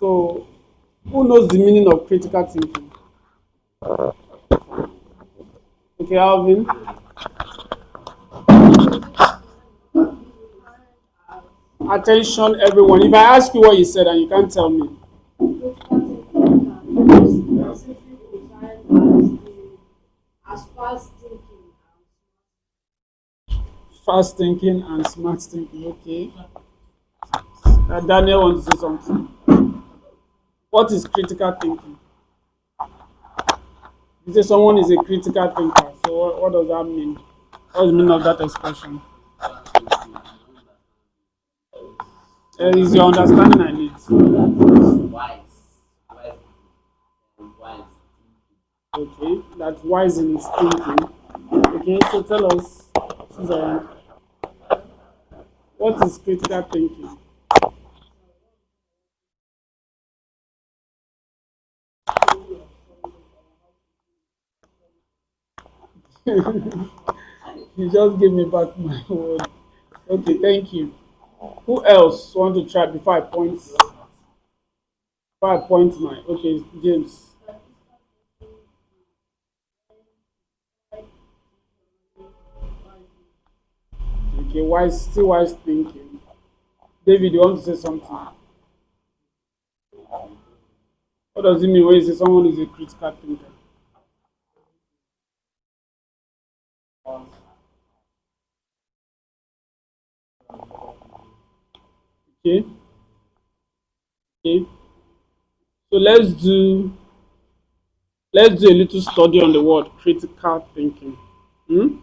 So, who knows the meaning of critical thinking? Okay, Alvin. Attention, everyone. If I ask you what you said and you can't tell me, fast thinking and smart thinking. Okay. Daniel wants to say something. What is critical thinking? You say someone is a critical thinker. So, what does that mean? What's the meaning of that expression? Is your understanding I need? Okay, that's wise in his thinking. Okay, so tell us, Suzanne, what is critical thinking? You just gave me back my word. Okay, thank you. Who else want to try before I point? Before I point my. Okay, James. Okay, wise, still wise thinking. David, you want to say something? What does it mean when you say someone is a critical thinker? Okay, okay. So let's do a little study on the word critical thinking. Hmm?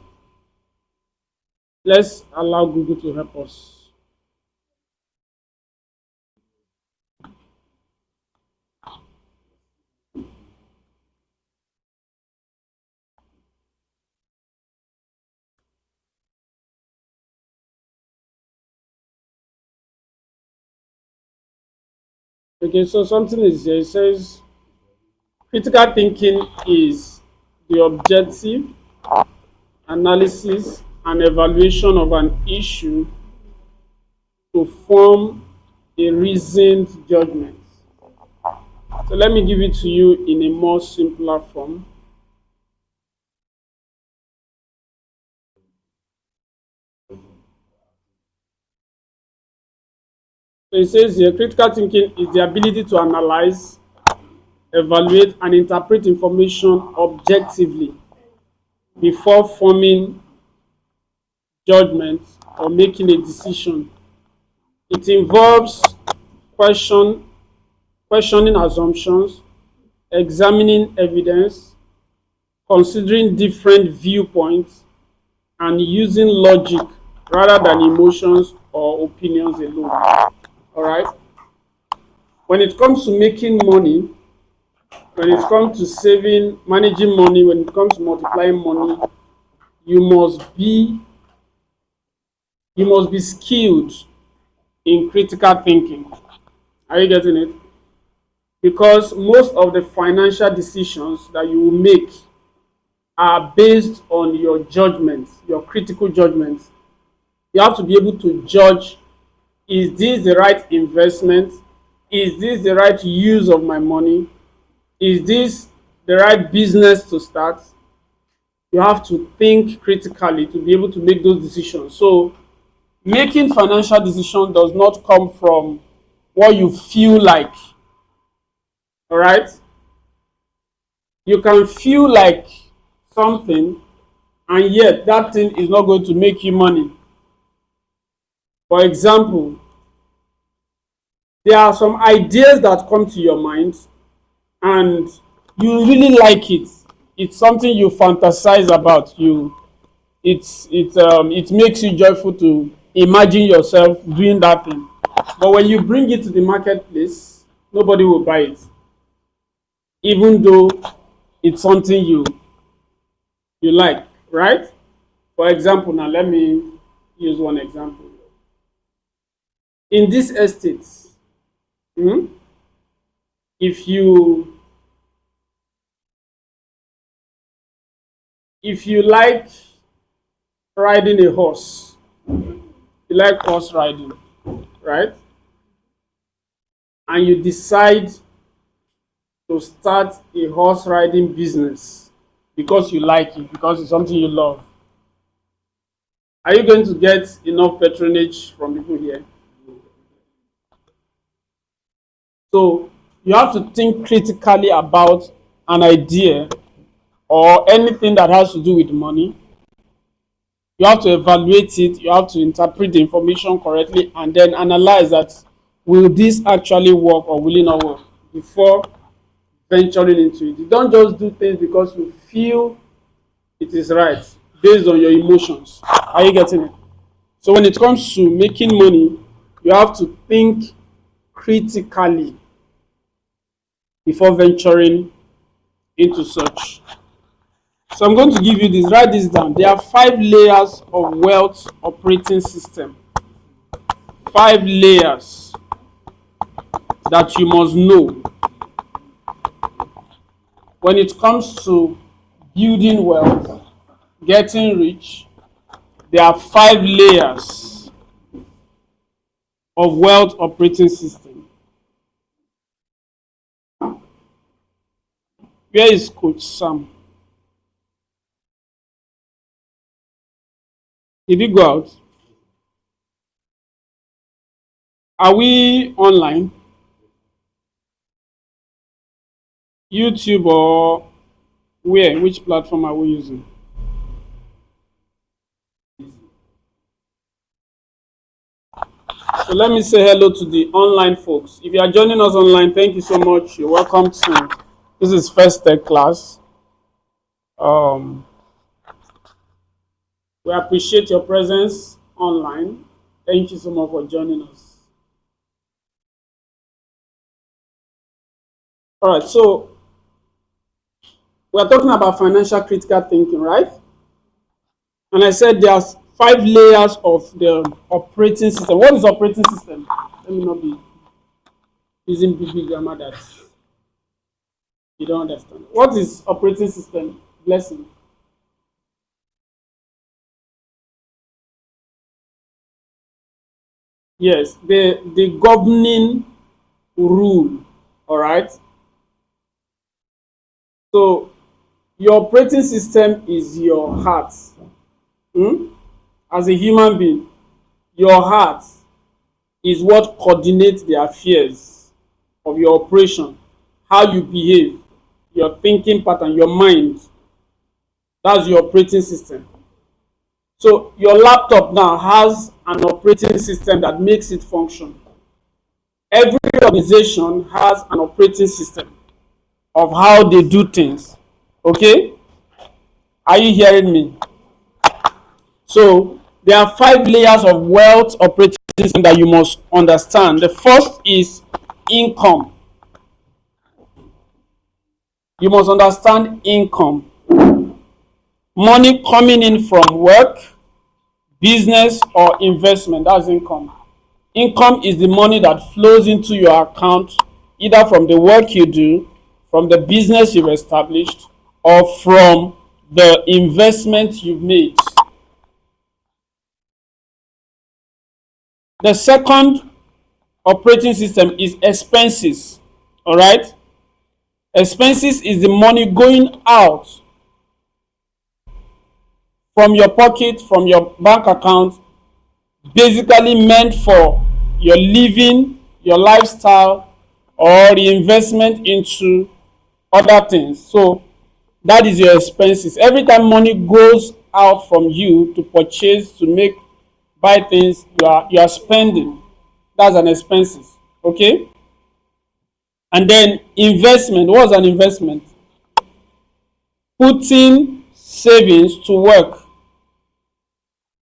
Let's allow Google to help us. Okay, so something is here. It says critical thinking is the objective analysis and evaluation of an issue to form a reasoned judgment. So let me give it to you in a more simpler form. So it says here critical thinking is the ability to analyze, evaluate, and interpret information objectively before forming judgment or making a decision. It involves question, questioning assumptions, examining evidence, considering different viewpoints, and using logic rather than emotions or opinions alone. All right. When it comes to making money, when it comes to saving, managing money, when it comes to multiplying money, you must be you must be skilled in critical thinking. Are you getting it? Because most of the financial decisions that you will make are based on your judgment, your critical judgment. You have to be able to judge, is this the right investment? Is this the right use of my money? Is this the right business to start? You have to think critically to be able to make those decisions. So, making financial decisions does not come from what you feel like. All right? You can feel like something, and yet that thing is not going to make you money. For example, there are some ideas that come to your mind and you really like it. It's something you fantasize about. It makes you joyful to imagine yourself doing that thing. But when you bring it to the marketplace, nobody will buy it, even though it's something you like, right? For example, now let me use one example. In this estate, hmm, if you like riding a horse, you like horse riding, right? and you decide to start a horse riding business because you like it, because it's something you love, are you going to get enough patronage from people here? So you have to think critically about an idea or anything that has to do with money. You have to evaluate it, you have to interpret the information correctly, and then analyze that, will this actually work or will it not work, before venturing into it. You don't just do things because you feel it is right based on your emotions. Are you getting it? So when it comes to making money, you have to think critically before venturing into such. So I'm going to give you this, write this down. There are 5 layers of wealth operating system. 5 layers that you must know when it comes to building wealth, getting rich. There are 5 layers of wealth operating system. Where is Coach Sam? Did he go out? Are we online? YouTube or where? Which platform are we using? So let me say hello to the online folks. If you are joining us online, thank you so much. You're welcome to this is First Tech class. We appreciate your presence online. Thank you so much for joining us. All right, so we're talking about financial critical thinking, right? And I said there's 5 layers of the operating system. What is operating system? Let me not be using big grammar that you don't understand. What is operating system? Blessing. Yes, the governing rule. All right. So your operating system is your heart. As a human being, your heart is what coordinates the affairs of your operation, how you behave, your thinking pattern, your mind. That's your operating system. So your laptop now has an operating system that makes it function. Every organization has an operating system of how they do things. Okay? Are you hearing me? So there are 5 layers of wealth operating system that you must understand. The first is income. You must understand income. Money coming in from work, business, or investment. That's income. Income is the money that flows into your account either from the work you do, from the business you've established, or from the investment you've made. The second operating system is expenses. All right? Expenses is the money going out from your pocket, from your bank account, basically meant for your living, your lifestyle, or the investment into other things. So that is your expenses. Every time money goes out from you to purchase, to make, buy things, you are spending. That's an expenses. Okay? And then investment. What's an investment? Putting savings to work.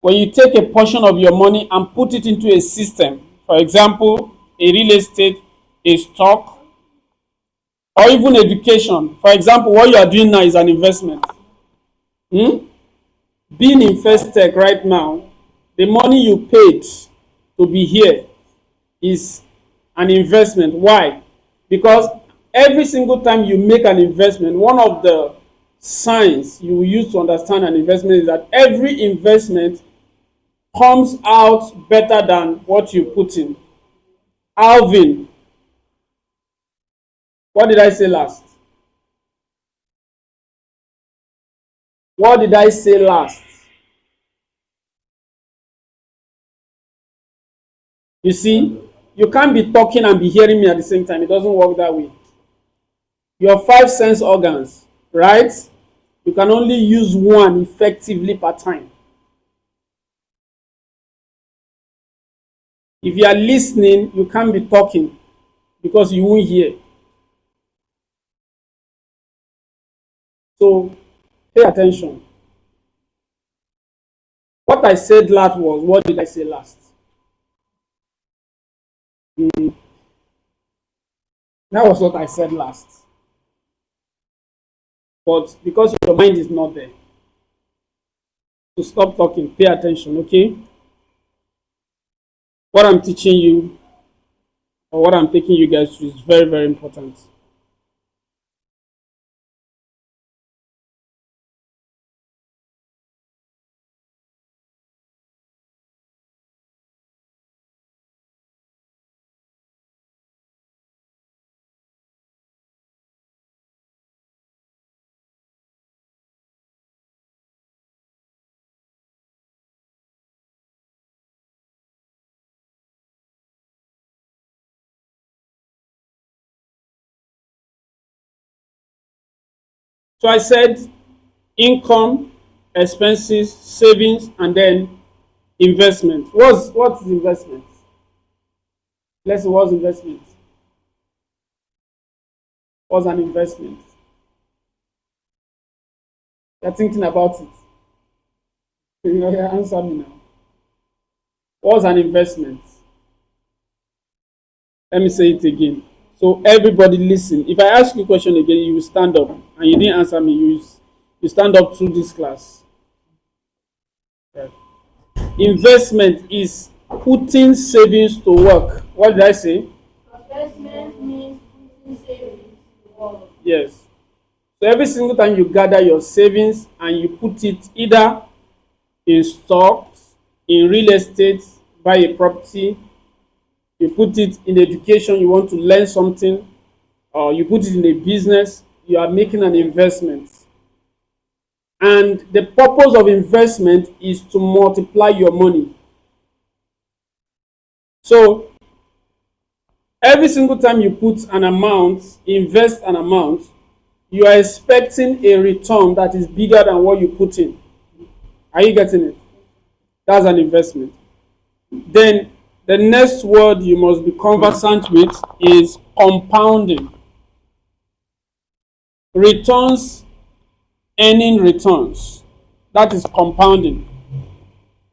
When you take a portion of your money and put it into a system, for example, a real estate, a stock, or even education. For example, what you are doing now is an investment. Being in First Tech right now, the money you paid to be here is an investment. Why? Because every single time you make an investment, one of the signs you will use to understand an investment is that every investment comes out better than what you put in. Alvin, What did I say last? What did I say last? You see, you can't be talking and be hearing me at the same time. It doesn't work that way. Your five sense organs, right? You can only use one effectively per time. If you are listening, you can't be talking because you won't hear. So pay attention. What I said last was, what did I say last? That was what I said last. But because your mind is not there, so stop talking, pay attention, okay? What I'm teaching you or what I'm taking you guys to is very, very important. So I said income, expenses, savings, and then investment. What's investment? Let's see what's investment. What's an investment? You're thinking about it. You know, answer me now. What's an investment? Let me say it again. So everybody listen. If I ask you a question again, you will stand up and you didn't answer me. You stand up through this class. Right. Investment is putting savings to work. What did I say? Investment means putting savings to work. Yes. So every single time you gather your savings and you put it either in stocks, in real estate, buy a property, you put it in education, you want to learn something, or you put it in a business, you are making an investment. And the purpose of investment is to multiply your money. So every single time you put an amount, invest an amount, you are expecting a return that is bigger than what you put in. Are you getting it? That's an investment. Then the next word you must be conversant with is compounding. Returns, earning returns. That is compounding.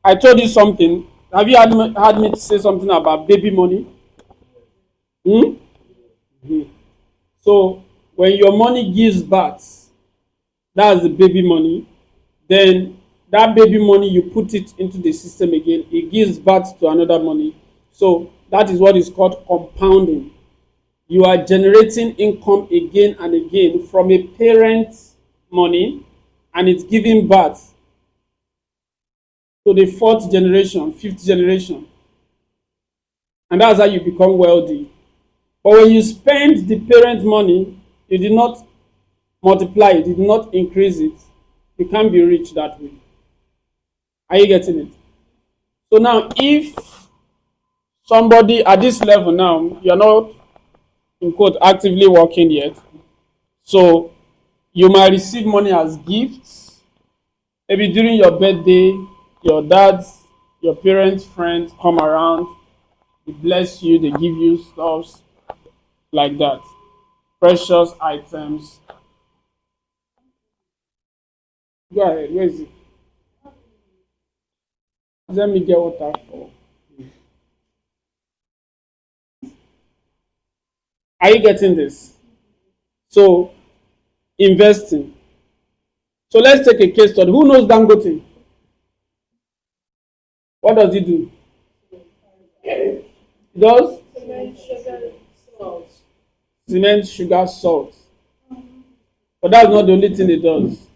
I told you something. Have you had me say something about baby money? Hmm? So when your money gives birth, that's the baby money. Then that baby money, you put it into the system again, it gives birth to another money. So that is what is called compounding. You are generating income again and again from a parent's money, and it's giving birth to the fourth generation, fifth generation, and that's how you become wealthy. But when you spend the parent money, you did not multiply it, you did not increase it, you can't be rich that way. Are you getting it? So now, if somebody at this level now, you're not in quote actively working yet, so you might receive money as gifts. Maybe during your birthday, your dad's, your parents' friends come around, they bless you, they give you stuff like that, precious items. Go ahead, where is it? Let me get water for. Are you getting this? So, investing. So let's take a case study. Who knows Dangote? What does he do? He does Cement, sugar, salt. cement, sugar, salt. But that's not the only thing he does.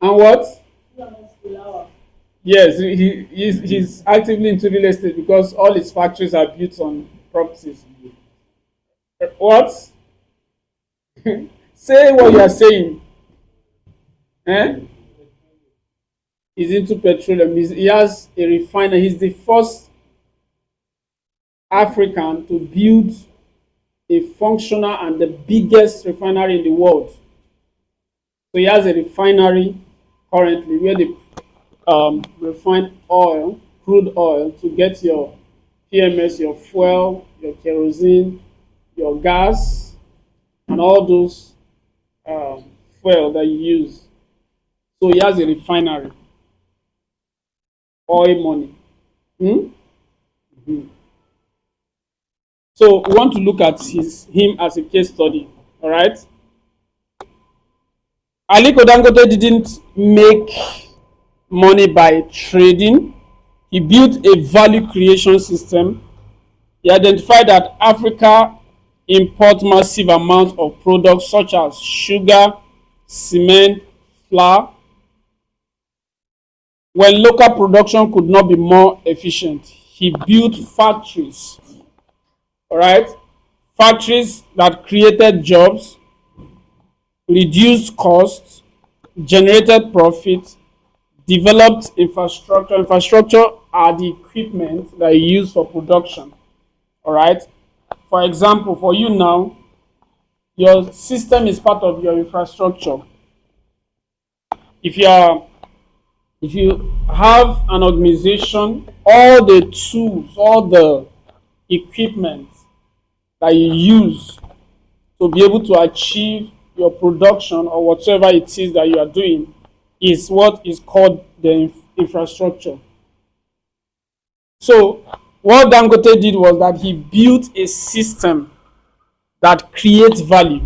And what? Flour. Yes, he's actively into real estate because all his factories are built on properties. What? Say what you are saying. Eh? He's into petroleum. He has a refinery. He's the first African to build a functional and the biggest refinery in the world. So he has a refinery currently where they refine oil, crude oil, to get your PMS, your fuel, your kerosene, your gas, and all those um, fuel that you use. So he has a refinery, oil money. Hmm? Mhm. So we want to look at him as a case study. All right. Aliko Dangote didn't make money by trading. He built a value creation system. He identified that Africa import massive amounts of products such as sugar, cement, flour, when local production could not be more efficient. He built factories, all right? Factories that created jobs, reduced costs, generated profit, developed infrastructure. Infrastructure are the equipment that you use for production, all right? For example, for you now, your system is part of your infrastructure. If you are if you have an organization, all the tools, all the equipment that you use to be able to achieve your production or whatever it is that you are doing is what is called the infrastructure. So what Dangote did was that he built a system that creates value.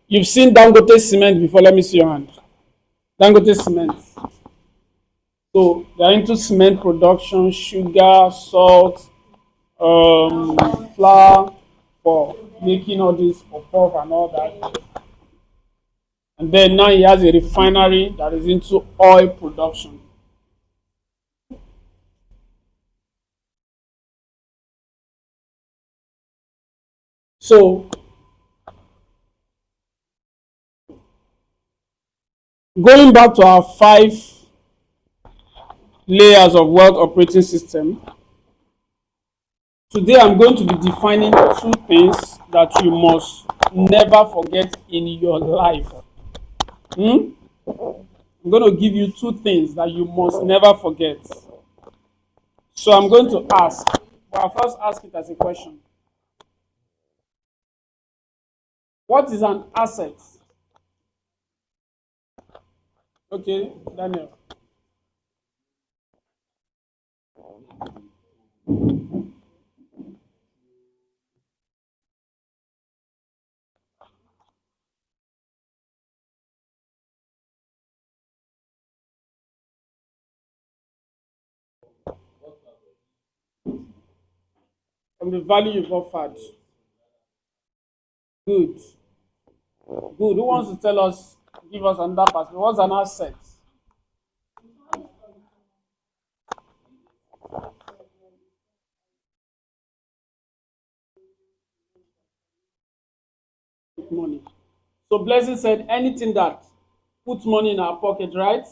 You've seen Dangote cement before. Let me see your hand. Dangote cement. So they're into cement production, sugar, salt, flour for making all this puff and all that. And then now he has a refinery that is into oil production. So going back to our 5 layers of wealth operating system, today I'm going to be defining 2 things that you must never forget in your life. Hmm? I'm going to give you 2 things that you must never forget. So I'm going to ask, but I'll first ask it as a question. What is an asset? Okay, Daniel. From the value you've offered. Good. Good. Who wants to tell us, give us another perspective? What's an asset? Money. So Blessing said anything that puts money in our pocket, right?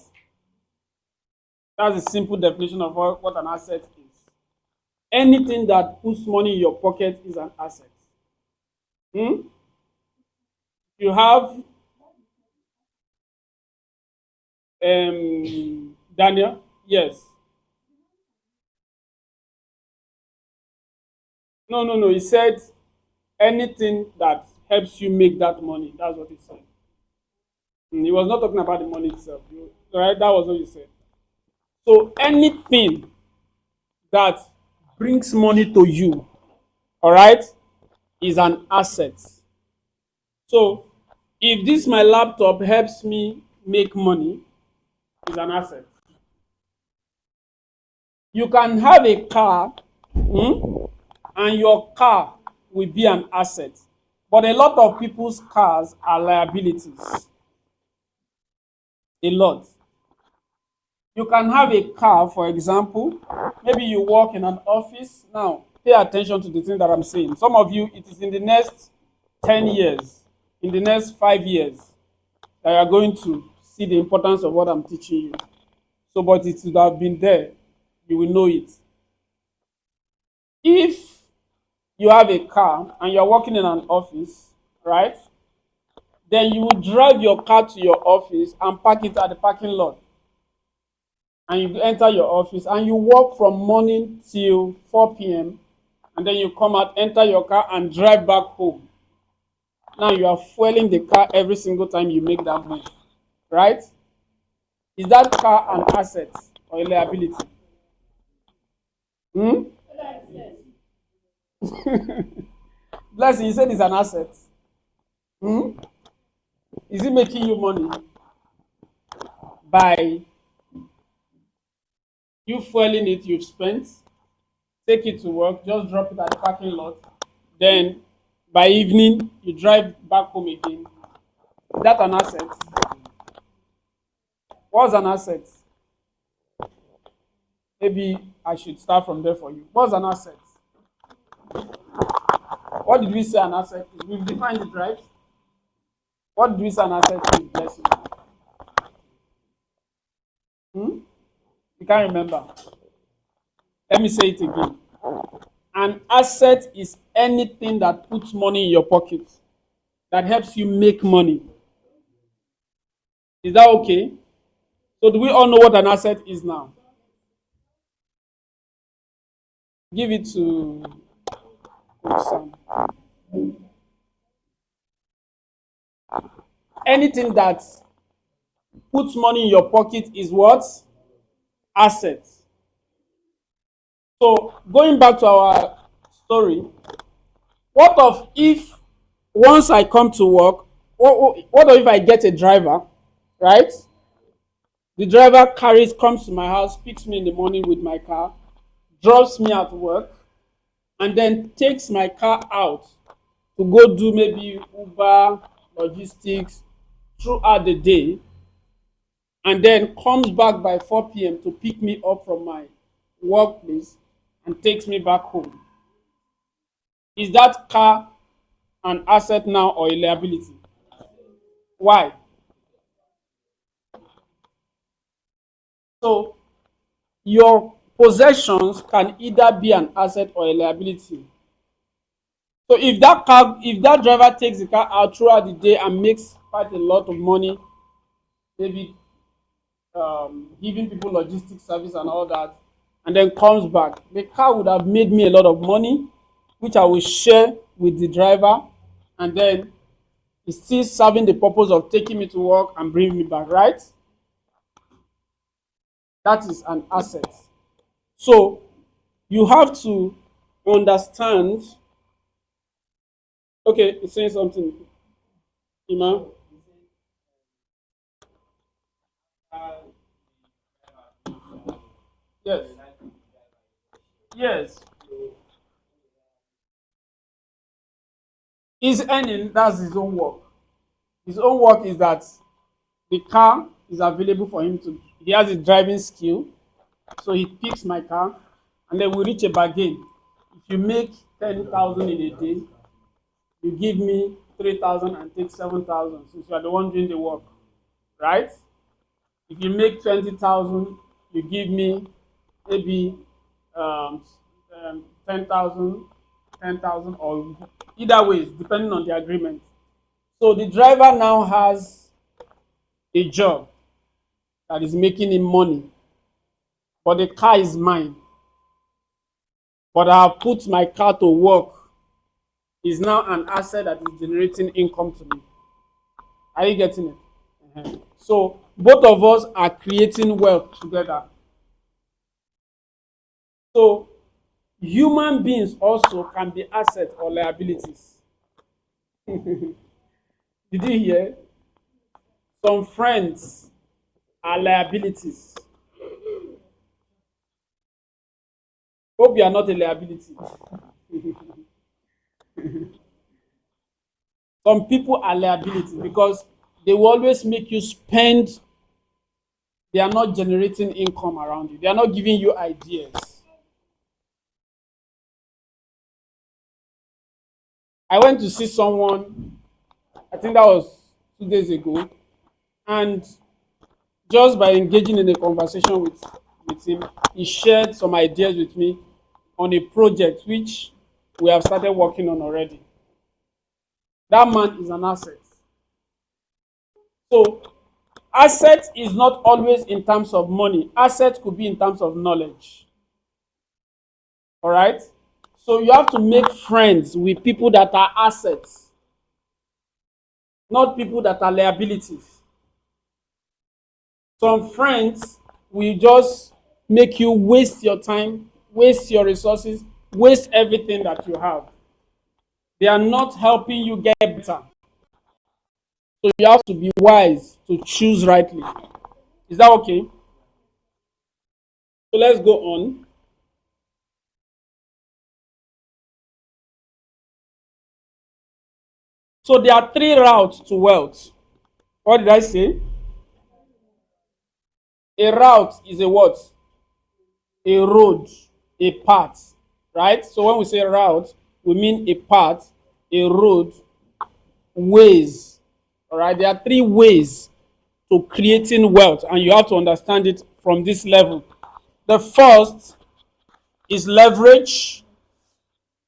That's a simple definition of what an asset is. Anything that puts money in your pocket is an asset. Hmm? You have Daniel? Yes. No, no, no. He said anything that helps you make that money. That's what he said. He was not talking about the money itself. Right? That was what you said. So anything that brings money to you, all right, is an asset. So if this my laptop helps me make money, is an asset. You can have a car, and your car will be an asset. But a lot of people's cars are liabilities. A lot. You can have a car, for example, maybe you work in an office. Now, pay attention to the thing that I'm saying. Some of you, it is in the next 10 years, in the next 5 years, that you are going to see the importance of what I'm teaching you. So, but it should have been there. You will know it. If you have a car and you're working in an office, right? Then you will drive your car to your office and park it at the parking lot. And you enter your office and you work from morning till 4 p.m. And then you come out, enter your car, and drive back home. Now you are fueling the car every single time you make that move, right? Is that car an asset or a liability? Hmm? Blessing, you said it's an asset. Hmm? Is it making you money by you fueling it you've spent, take it to work, just drop it at the parking lot, then by evening you drive back home again? Is that an asset? What's an asset? Maybe I should start from there for you. What's an asset? What did we say an asset is? We've defined it, right? What did we say an asset is, Blessing? Hmm? You can't remember. Let me say it again. An asset is anything that puts money in your pocket, that helps you make money. Is that okay? So do we all know what an asset is now? Give it to Coach Sam. Anything that puts money in your pocket is what? Assets. So going back to our story, what of if once I come to work, what if I get a driver, right? The driver comes to my house, picks me in the morning with my car, drops me at work, and then takes my car out to go do maybe Uber, logistics throughout the day, and then comes back by 4 p.m. to pick me up from my workplace and takes me back home. Is that car an asset now or a liability? Why? So your possessions can either be an asset or a liability. So if that driver takes the car out throughout the day and makes quite a lot of money, maybe giving people logistics service and all that, and then comes back, the car would have made me a lot of money, which I will share with the driver, and then it's still serving the purpose of taking me to work and bringing me back, right? That is an asset. So you have to understand. Okay, it's saying something, Ima. Yes. Yes. He's earning, that's his own work. His own work is that the car is available for him to, he has a driving skill. So he picks my car and then we reach a bargain. If you make 10,000 in a day, you give me 3,000 and take 7,000 since you are the one doing the work, right? If you make 20,000, you give me maybe um, 10,000, 10,000, or either ways, depending on the agreement. So the driver now has a job that is making him money, but the car is mine. But I have put my car to work. Is now an asset that is generating income to me. Are you getting it? So both of us are creating wealth together. So human beings also can be assets or liabilities. Did you hear? Some friends are liabilities. Hope you are not a liability. Some people are liabilities because they will always make you spend. They are not generating income around you. They are not giving you ideas. I went to see someone, I think that was 2 days ago, and just by engaging in a conversation with him, he shared some ideas with me on a project which we have started working on already. That man is an asset. So, asset is not always in terms of money, asset could be in terms of knowledge. All right? So, you have to make friends with people that are assets, not people that are liabilities. Some friends will just make you waste your time, waste your resources, waste everything that you have. They are not helping you get better. So you have to be wise to choose rightly. Is that okay? So let's go on. So there are three routes to wealth. What did I say? A route is a what? A road, a path, right? So when we say route, we mean a path, a road, ways. All right, there are three ways to creating wealth, and you have to understand it from this level. The first is leverage.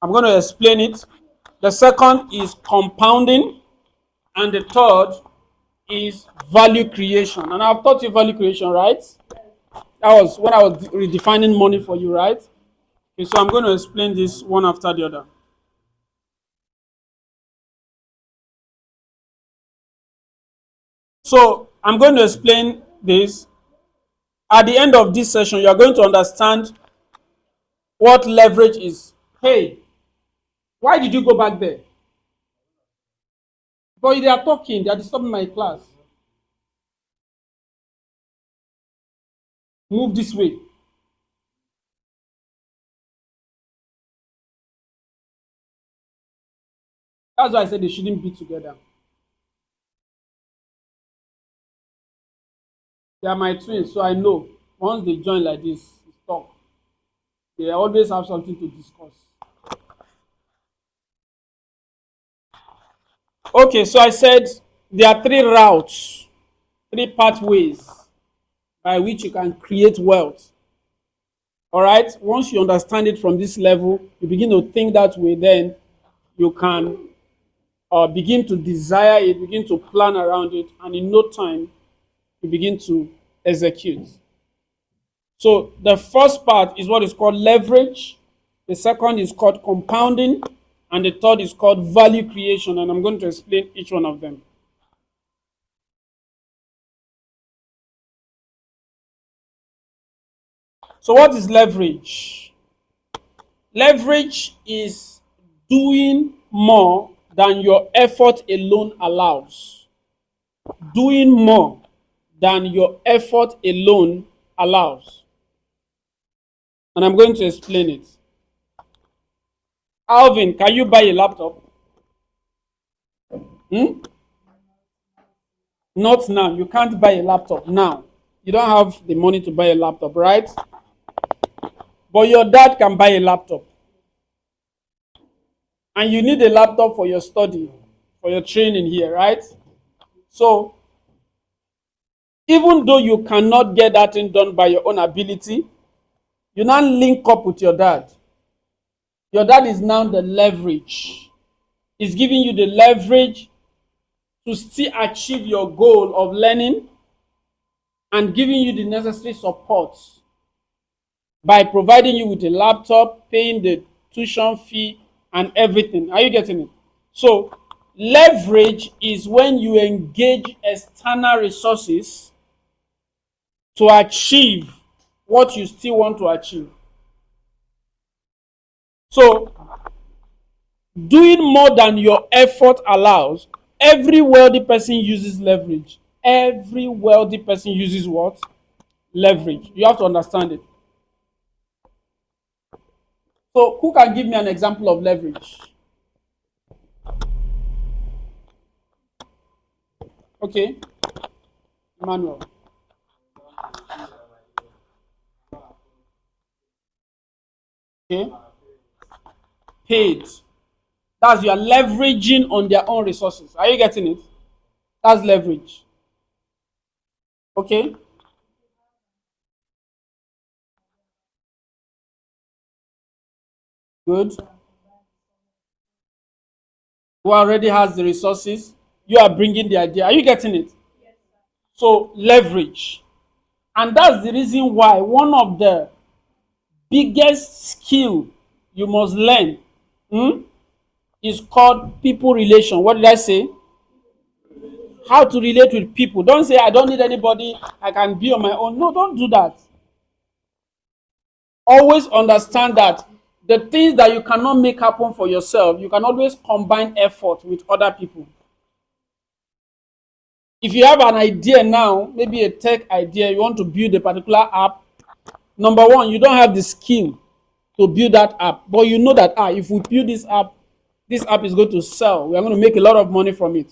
I'm going to explain it. The second is compounding, and the third is value creation. And I've taught you value creation, right? That was when I was redefining money for you, right? Okay, so I'm going to explain this one after the other. So I'm going to explain this. At the end of this session, you are going to understand what leverage is. Hey, why did you go back there? But they are talking, they are disturbing my class. Move this way. That's why I said they shouldn't be together. They are my twins, so I know once they join like this, stop. They always have something to discuss. Okay, so I said there are three routes, three pathways by which you can create wealth. All right, once you understand it from this level, you begin to think that way, then you can begin to desire it, begin to plan around it, and in no time, you begin to execute. So the first part is what is called leverage, the second is called compounding, and the third is called value creation. And I'm going to explain each one of them. So, what is leverage? Leverage is doing more than your effort alone allows. Doing more than your effort alone allows. And I'm going to explain it. Alvin, can you buy a laptop? Hmm? Not now. You can't buy a laptop now. You don't have the money to buy a laptop, right? But your dad can buy a laptop. And you need a laptop for your study, for your training here, right? So, even though you cannot get that thing done by your own ability, you now link up with your dad. Your dad is now the leverage. He's giving you the leverage to still achieve your goal of learning and giving you the necessary support by providing you with a laptop, paying the tuition fee, and everything. Are you getting it? So, leverage is when you engage external resources to achieve what you still want to achieve. So, doing more than your effort allows, every wealthy person uses leverage. Every wealthy person uses what? Leverage. You have to understand it. So, who can give me an example of leverage? Okay, Emmanuel. Okay, paid. That's you are leveraging on their own resources. Are you getting it? That's leverage. Okay? Good. Who already has the resources, you are bringing the idea. Are you getting it? So, leverage. And that's the reason why one of the biggest skill you must learn hmm, is called people relation. What did I say? How to relate with people. Don't say I don't need anybody, I can be on my own. No, don't do that. Always understand that the things that you cannot make happen for yourself, you can always combine effort with other people. If you have an idea now, maybe a tech idea, you want to build a particular app, number one, you don't have the skill to build that app, but you know that if we build this app is going to sell, we are going to make a lot of money from it.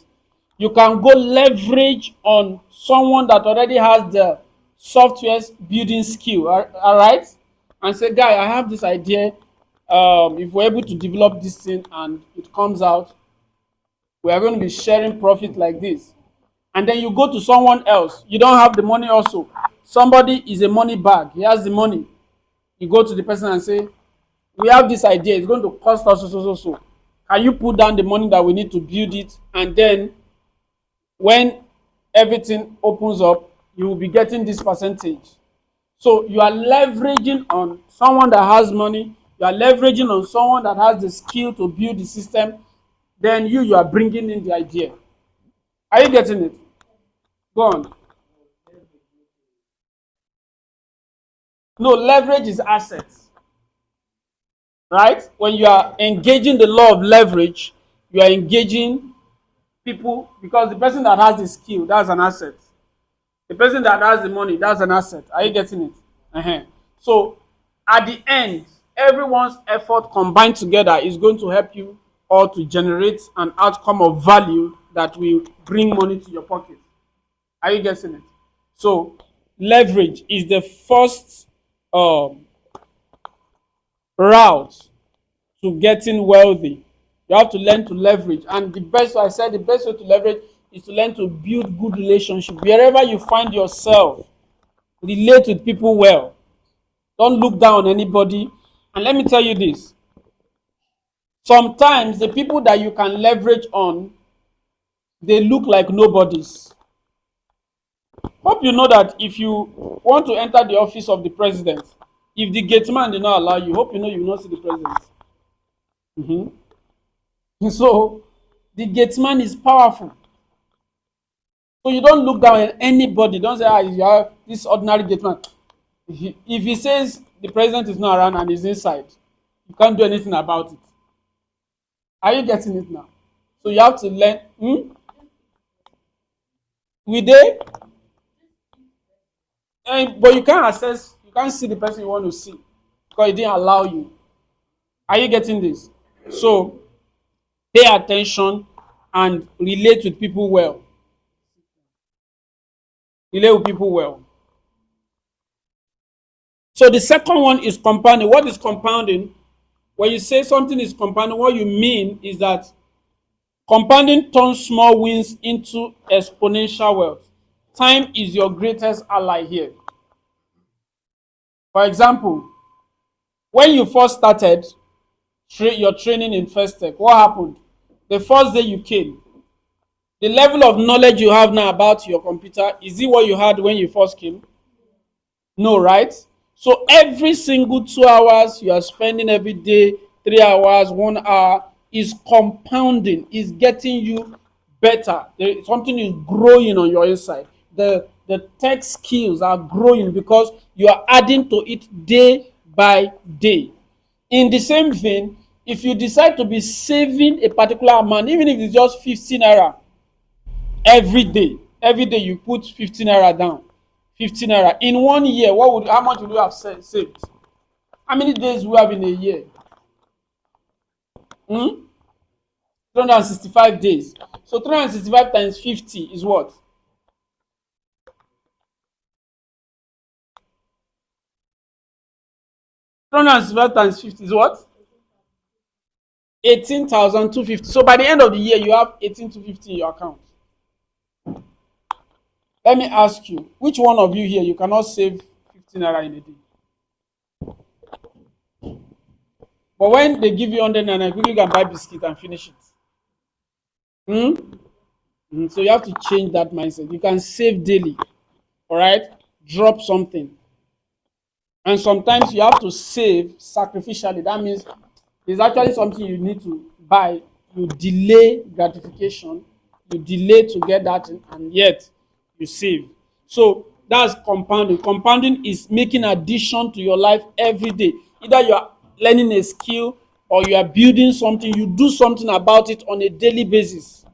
You can go leverage on someone that already has the software building skill, all right, and say, guy, I have this idea. If we're able to develop this thing and it comes out, we are going to be sharing profit like this. And then you go to someone else, you don't have the money also, somebody is a money bag, he has the money, you go to the person and say, we have this idea, it's going to cost us so. Can you put down the money that we need to build it, and then when everything opens up, you will be getting this percentage. So you are leveraging on someone that has money, you are leveraging on someone that has the skill to build the system, then you are bringing in the idea. Are you getting it? Go on. No, leverage is assets, right? When you are engaging the law of leverage, you are engaging people, because the person that has the skill, that's an asset. The person that has the money, that's an asset. Are you getting it? Uh-huh. So at the end, everyone's effort combined together is going to help you or to generate an outcome of value that will bring money to your pocket. Are you getting it? So leverage is the first um, route to getting wealthy. You have to learn to leverage, and the best way to leverage is to learn to build good relationship wherever you find yourself. Relate with people well. Don't look down on anybody. And let me tell you this, sometimes the people that you can leverage on, they look like nobodies. Hope you know that if you want to enter the office of the president, if the gate man did not allow you, hope you know you will not see the president. Mhm. So the gate man is powerful. So you don't look down on anybody. Don't say, you are this ordinary gate man. If he says the president is not around and is inside, you can't do anything about it. Are you getting it now? So you have to learn. We dey, but you can't access, you can't see the person you want to see because he didn't allow you. Are you getting this? So pay attention and relate with people well. Relate with people well. So the second one is compounding. What is compounding? When you say something is compounding, what you mean is that compounding turns small wins into exponential wealth. Time is your greatest ally here. For example, when you first started your training in First Tech, what happened? The first day you came, the level of knowledge you have now about your computer, is it what you had when you first came? No, right? So every single 2 hours you are spending every day, 3 hours, 1 hour, is compounding, is getting you better. Something is growing on your inside. The tech skills are growing because you are adding to it day by day. In the same vein, if you decide to be saving a particular amount, even if it's just 15 naira every day you put 15 naira down, 15 naira in 1 year, how much would you have saved? How many days do we have in a year? 365 days. So 365 times 50 is what? 365 times 50 is what? 18,250. So by the end of the year, you have 18,250 in your account. Let me ask you, which one of you here you cannot save 15 naira in a day? But when they give you 100 naira, you quickly can buy biscuit and finish it. Hmm? So you have to change that mindset. You can save daily, all right? Drop something. And sometimes you have to save sacrificially. That means there's actually something you need to buy. You delay gratification, you delay to get that, and yet you save. So that's compounding. Compounding is making addition to your life every day. Either you are learning a skill or you are building something, you do something about it on a daily basis.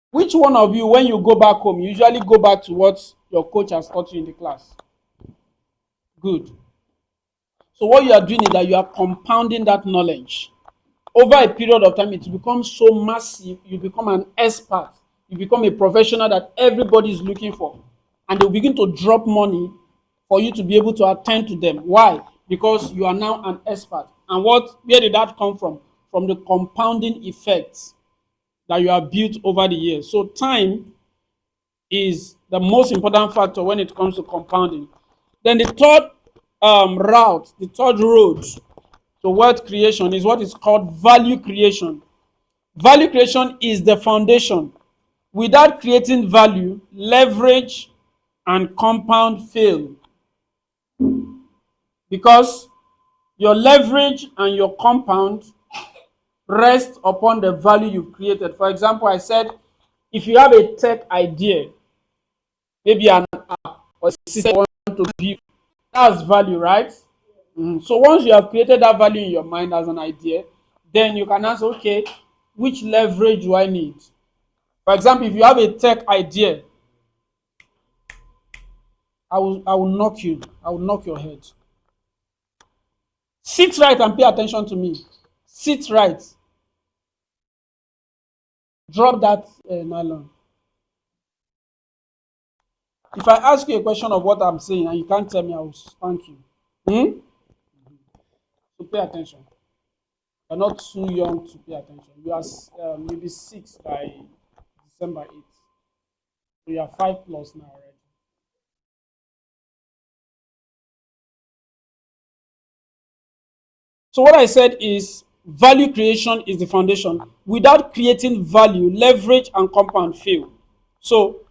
Which one of you, when you go back home, you usually go back to what your coach has taught you in the class? Good. So what you are doing is that you are compounding that knowledge. Over a period of time, it becomes so massive, you become an expert. You become a professional that everybody is looking for. And they will begin to drop money for you to be able to attend to them. Why? Because you are now an expert. And where did that come from? From the compounding effects that you have built over the years. So time is the most important factor when it comes to compounding. Then the third route, the third road to wealth creation is what is called value creation. Value creation is the foundation. Without creating value, leverage and compound fail, because your leverage and your compound rest upon the value you've created. For example, I said if you have a tech idea, maybe an app or system you want to build, that's value, right? So once you have created that value in your mind as an idea, then you can ask, okay, which leverage do I need? For example, if you have a tech idea, I will knock you. I will knock your head. Sit right and pay attention to me. Sit right. Drop that nylon. If I ask you a question of what I'm saying and you can't tell me, I will spank you. Hmm? So pay attention. You're not too young to pay attention. You'll be 6 by December 8th. So you are 5 plus now already. So what I said is value creation is the foundation. Without creating value, leverage and compound fail. So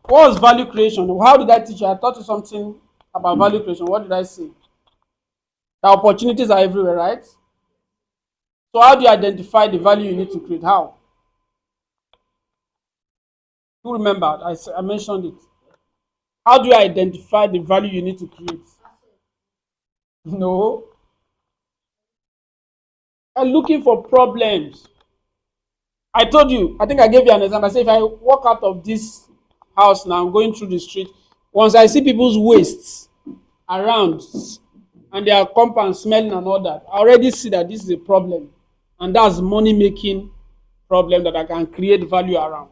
what was value creation? How did I teach you? I taught you something about value creation. What did I say? The opportunities are everywhere, right? So how do you identify the value you need to create? How? Who remembered? I mentioned it. How do you identify the value you need to create? No. You're looking for problems. I told you, I think I gave you an example. I said if I walk out of this house now, I'm going through the street. Once I see people's wastes around and their compound smelling and all that, I already see that this is a problem. And that's money making problem that I can create value around.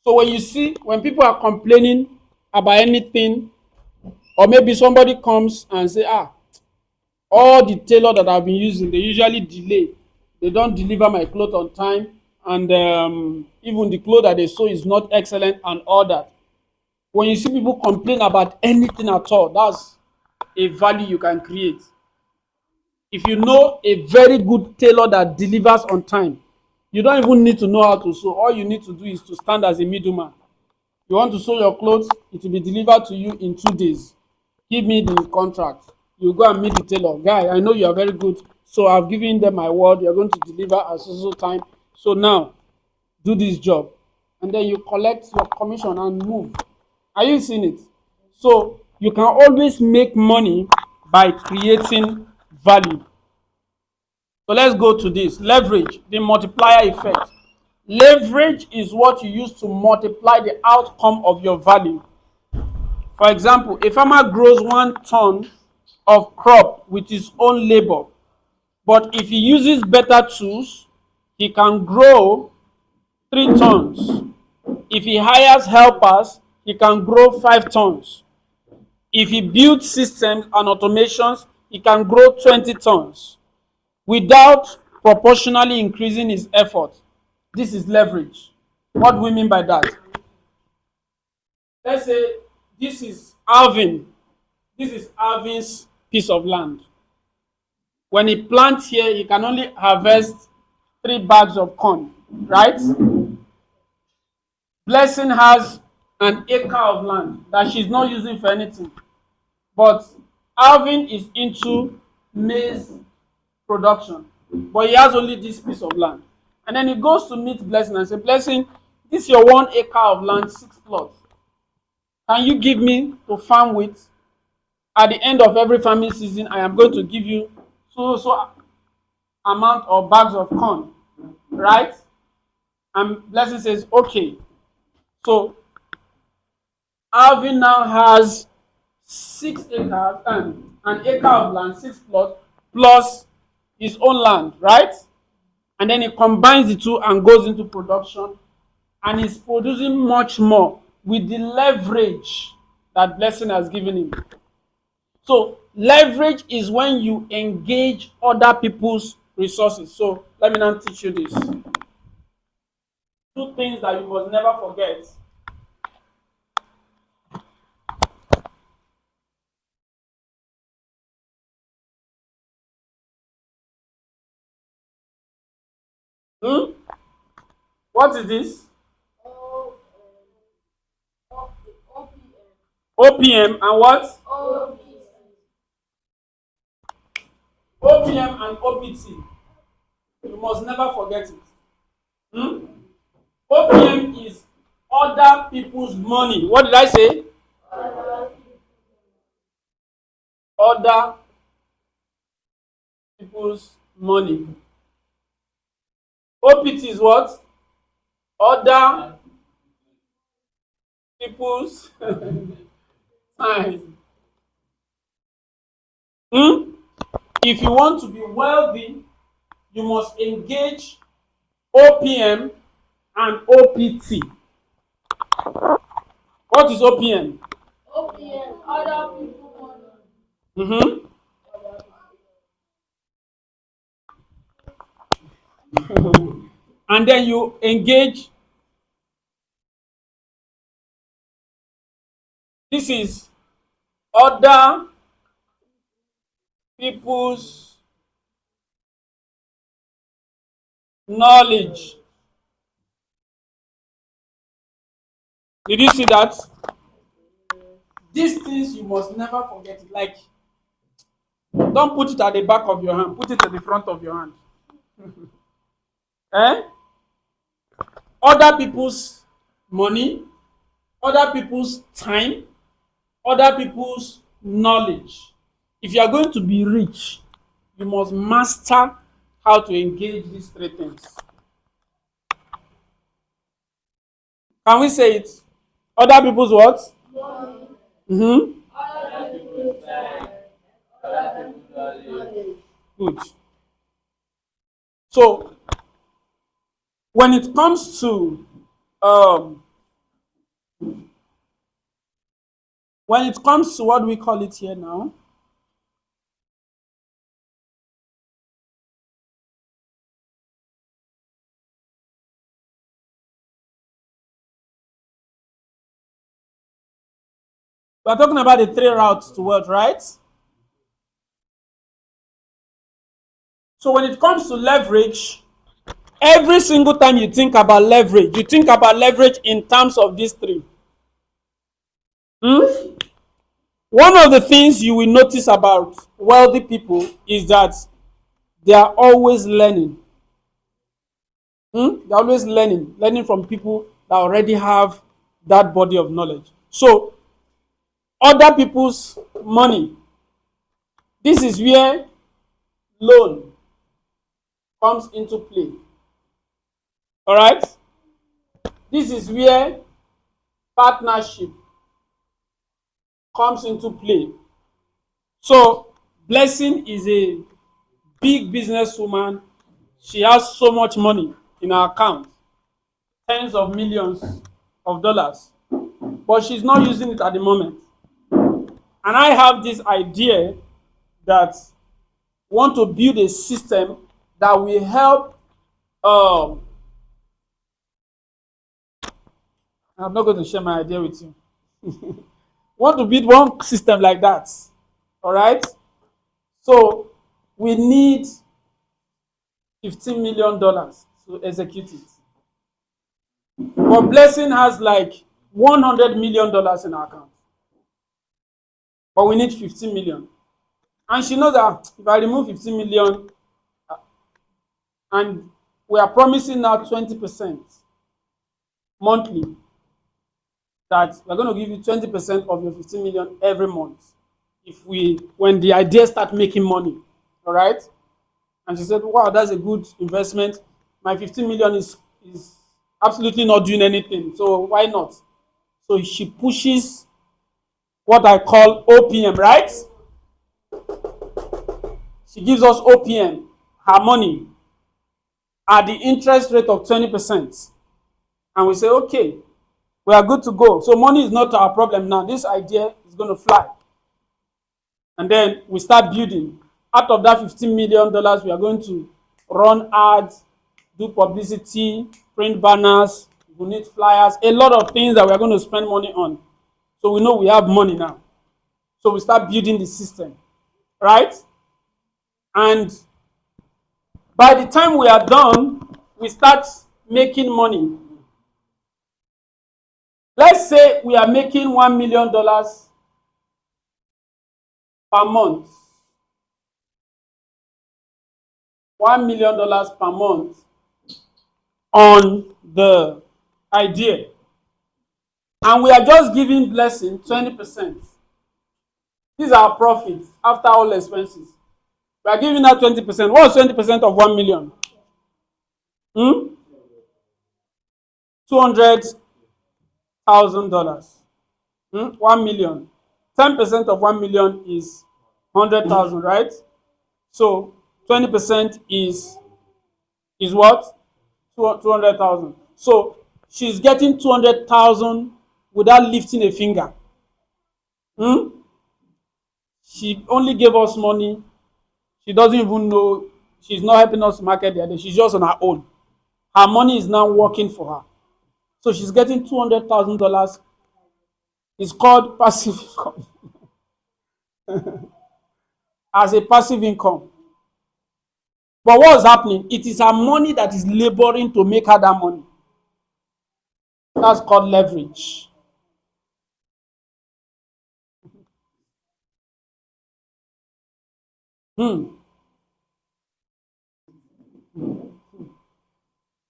So when people are complaining about anything, or maybe somebody comes and say, all the tailor that I've been using, they usually delay. They don't deliver my clothes on time, and even the clothes that they sew is not excellent and all that. When you see people complain about anything at all, that's a value you can create. If you know a very good tailor that delivers on time, you don't even need to know how to sew. All you need to do is to stand as a middleman. You want to sew your clothes, it will be delivered to you in 2 days. Give me the contract. You go and meet the tailor. Guy, I know you are very good, so I've given them my word. You're going to deliver at so time. So now, do this job. And then you collect your commission and move. Are you seeing it? So you can always make money by creating value. So let's go to this. Leverage, the multiplier effect. Leverage is what you use to multiply the outcome of your value. For example, a farmer grows 1 ton of crop with his own labor, but if he uses better tools, he can grow 3 tons. If he hires helpers, he can grow 5 tons. If he builds systems and automations, he can grow 20 tons without proportionally increasing his effort. This is leverage. What do we mean by that? Let's say this is Alvin. This is Alvin's piece of land. When he plants here, he can only harvest 3 bags of corn, right? Blessing has an acre of land that she's not using for anything. But Alvin is into maize production. But he has only this piece of land. And then he goes to meet Blessing and say, Blessing, this is your 1 acre of land, 6 plots. Can you give me to farm with? At the end of every farming season, I am going to give you so amount of bags of corn, right? And Blessing says, okay. So Alvin now has 6 acres and an acre of land, 6 plots, plus his own land, right? And then he combines the two and goes into production, and he's producing much more with the leverage that Blessing has given him. So leverage is when you engage other people's resources. So let me now teach you this. 2 things that you must never forget. What is this? OPM and what? OPM and OPT. You must never forget it. OPM is other people's money. What did I say? Other people's money. OPT is what? Other people's time. If you want to be wealthy, you must engage OPM and OPT. What is OPM? OPM, other people money. And then you engage. This is other people's knowledge. Did you see that? These things you must never forget. Like, don't put it at the back of your hand. Put it at the front of your hand. Other people's money, other people's time, other people's knowledge. If you are going to be rich, you must master how to engage these 3 things. Can we say it? Other people's what? Money. Other people's time. Other people's knowledge. Good. So, when it comes to what do we call it here now? We are talking about the 3 routes to wealth, right? So when it comes to leverage, every single time you think about leverage, you think about leverage in terms of these 3. One of the things you will notice about wealthy people is that they are always learning. They're always learning from people that already have that body of knowledge. So, other people's money. This is where loan comes into play. All right? This is where partnership comes into play. So, Blessing is a big businesswoman. She has so much money in her account, tens of millions of dollars, but she's not using it at the moment. And I have this idea that want to build a system that will help. Um, I'm not going to share my idea with you. Want to build one system like that. All right. So we need $15 million to execute it. But Blessing has like $100 million in our account. But we need 15 million. And she knows that if I remove 15 million and we are promising now 20% monthly, that we're going to give you 20% of your 15 million every month when the idea start making money. All right. And she said, wow, that's a good investment. My 15 million is absolutely not doing anything. So why not? So she pushes what I call OPM, right? She gives us OPM, her money, at the interest rate of 20%. And we say, okay, we are good to go. So money is not our problem now. This idea is going to fly. And then we start building. Out of that $15 million, we are going to run ads, do publicity, print banners, we need flyers, a lot of things that we are going to spend money on. So we know we have money now. So we start building the system, right? And by the time we are done, we start making money. Let's say we are making $1 million per month. $1 million per month on the idea. And we are just giving Blessing 20%. These are our profits after all expenses. We are giving her 20%. What's 20% of 1 million? $200,000. 1 million. 10% of 1 million is 100,000, right? So 20% is what? 200,000. So she's getting 200,000 without lifting a finger. She only gave us money. She doesn't even know. She's not helping us market the idea. She's just on her own. Her money is now working for her. So she's getting $200,000. It's called passive income. As a passive income. But what's happening? It is her money that is laboring to make her that money. That's called leverage.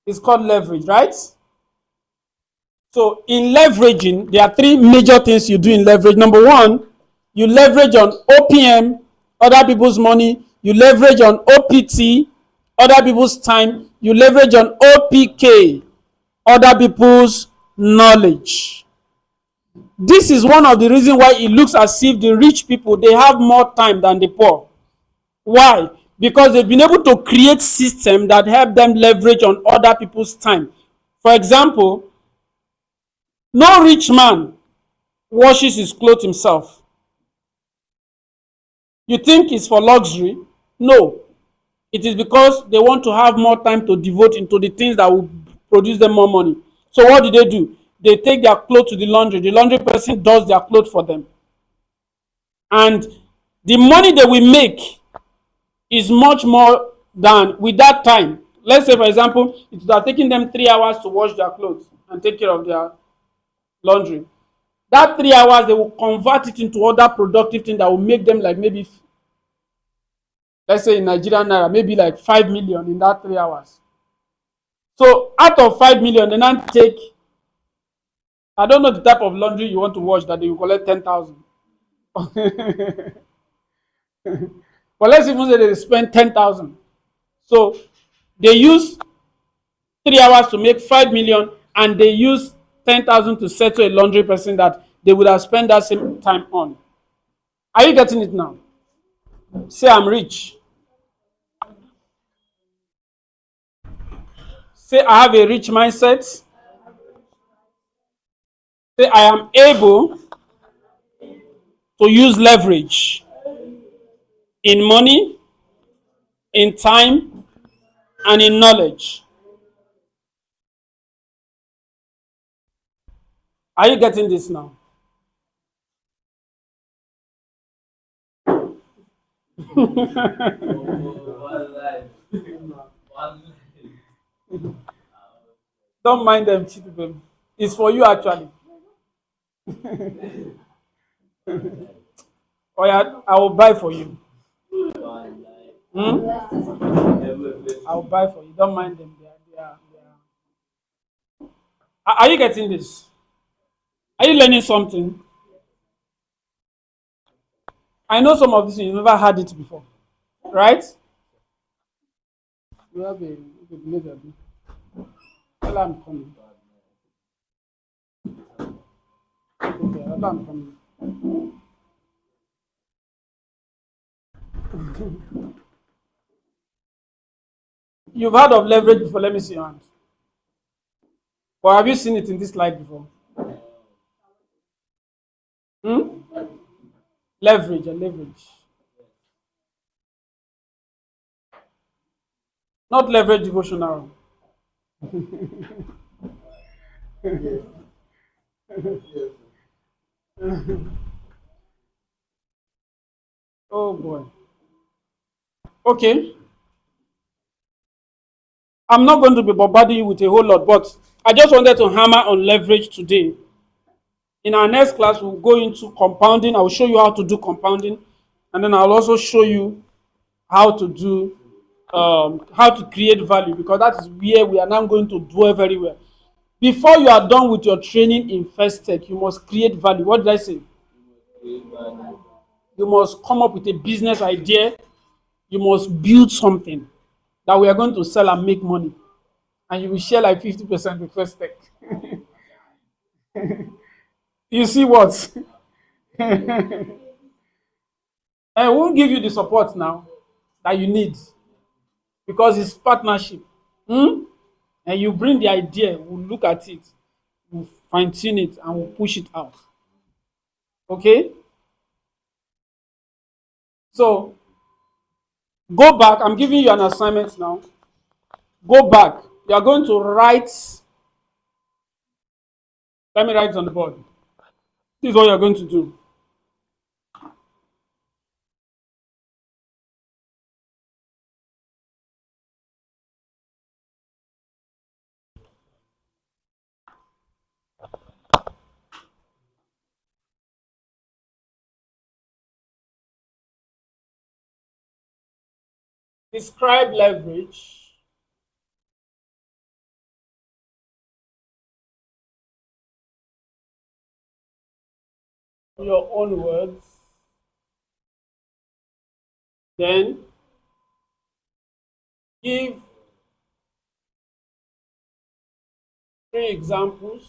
It's called leverage, right? So in leveraging, there are three major things you do in leverage. Number one, you leverage on OPM, other people's money. You leverage on OPT, other people's time. You leverage on OPK, other people's knowledge. This is one of the reasons why it looks as if the rich people, they have more time than the poor. Why? Because they've been able to create systems that help them leverage on other people's time. For example, no rich man washes his clothes himself. You think it's for luxury? No. It is because they want to have more time to devote into the things that will produce them more money. So what do? They take their clothes to the laundry. The laundry person does their clothes for them. And the money they will make is much more than with that time. Let's say, for example, it would have taken them 3 hours to wash their clothes and take care of their laundry. That 3 hours, they will convert it into other productive things that will make them like maybe, let's say in Nigerian naira, maybe like 5 million in that 3 hours. So out of 5 million, they now take, I don't know the type of laundry you want to wash that they will collect 10,000. But let's even say they spend 10,000. So they use 3 hours to make 5 million and they use 10,000 to settle a laundry person that they would have spent that same time on. Are you getting it now? Say I'm rich. Say I have a rich mindset. Say I am able to use leverage in money, in time, and in knowledge. Are you getting this now? One life. One Don't mind them, cheat them. It's for you actually. Oh yeah, I will buy for you. life. Hmm? Every I will buy for you. Don't mind them. Are you getting this? Are you learning something? I know some of this you never had it before, right? You have a later. Tell her I'm coming. Okay, tell her I'm coming. You've heard of leverage before. Let me see your hand. Or have you seen it in this slide before? Hmm? Leverage and leverage. Not leverage devotional. Oh boy. Okay. I'm not going to be bombarding you with a whole lot, but I just wanted to hammer on leverage today. In our next class, we'll go into compounding. I'll show you how to do compounding, and then I'll also show you how to do how to create value, because that is where we are now going to dwell very well. Before you are done with your training in First Tech, you must create value. What did I say? You must come up with a business idea. You must build something that we are going to sell and make money, and you will share like 50% with First Tech. You see what? I won't give you the support now that you need, because it's partnership. Hmm? And you bring the idea, we'll look at it, we'll fine tune it, and we'll push it out. Okay? So go back. I'm giving you an assignment now. Go back. You are going to write. Let me write it on the board. This is what you're going to do. Describe leverage in your own words. Then give 3 examples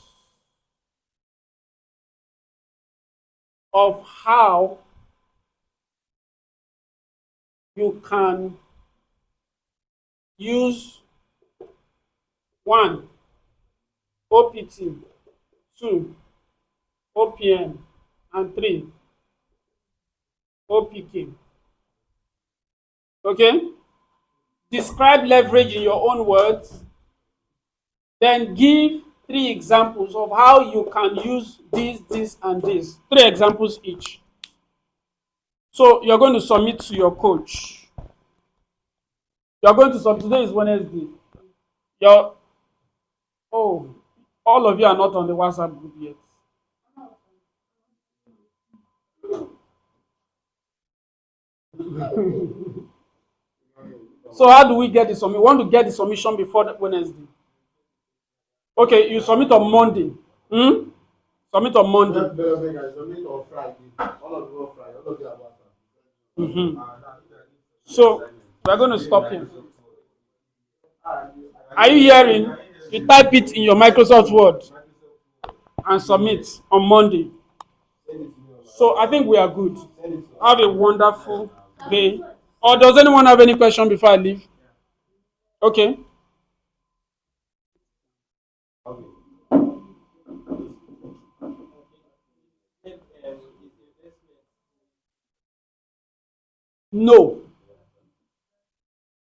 of how you can use 1. OPT, 2. OPM, and 3. OPK. Okay? Describe leverage in your own words. Then give 3 examples of how you can use this, and this. 3 examples each. So you're going to submit to your coach. You're going to submit. Today is Wednesday. Your oh, all of you are not on the WhatsApp group yet. So how do we get the submission? We want to get the submission before Wednesday. Okay, you submit on Monday. Hmm? Submit on Monday. Submit on Friday. All of you on Friday. All of you are WhatsApp. Mm-hmm. So we're going to stop here. Are you hearing? You type it in your Microsoft Word and submit on Monday. So I think we are good. Have a wonderful day. Or does anyone have any question before I leave? Okay. No.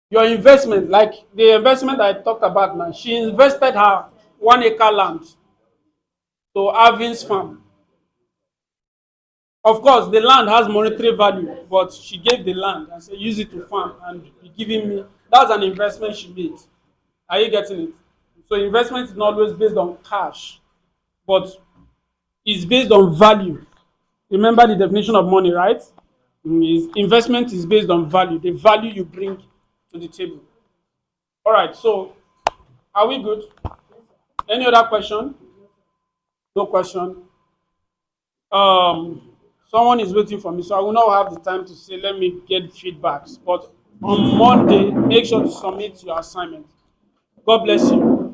Your investment, like the investment I talked about now, she invested her 1 acre land to Arvin's farm. Of course, the land has monetary value, but she gave the land and said, use it to farm and be giving me. That's an investment she made. Are you getting it? So investment is not always based on cash, but it's based on value. Remember the definition of money, right? Investment is based on value, the value you bring to the table. All right, so are we good? Any other question? No question. Someone is waiting for me, so I will not have the time to say, let me get feedbacks. But on Monday, make sure to submit your assignment. God bless you.